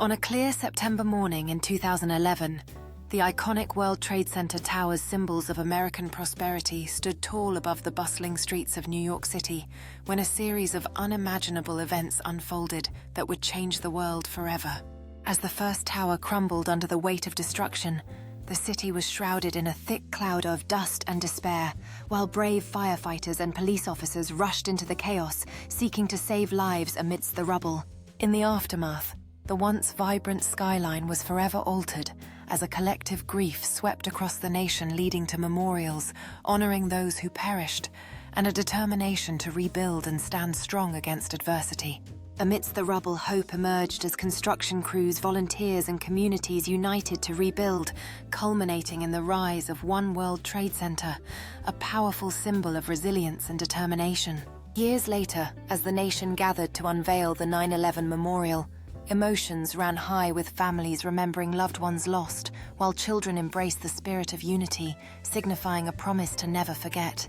On a clear September morning in 2011, the iconic World Trade Center towers, symbols of American prosperity, stood tall above the bustling streets of New York City when a series of unimaginable events unfolded that would change the world forever. As the first tower crumbled under the weight of destruction, the city was shrouded in a thick cloud of dust and despair, while brave firefighters and police officers rushed into the chaos, seeking to save lives amidst the rubble. In the aftermath, the once vibrant skyline was forever altered as a collective grief swept across the nation, leading to memorials honoring those who perished and a determination to rebuild and stand strong against adversity. Amidst the rubble, hope emerged as construction crews, volunteers, and communities united to rebuild, culminating in the rise of One World Trade Center, a powerful symbol of resilience and determination. Years later, as the nation gathered to unveil the 9/11 memorial, emotions ran high, with families remembering loved ones lost, while children embraced the spirit of unity, signifying a promise to never forget.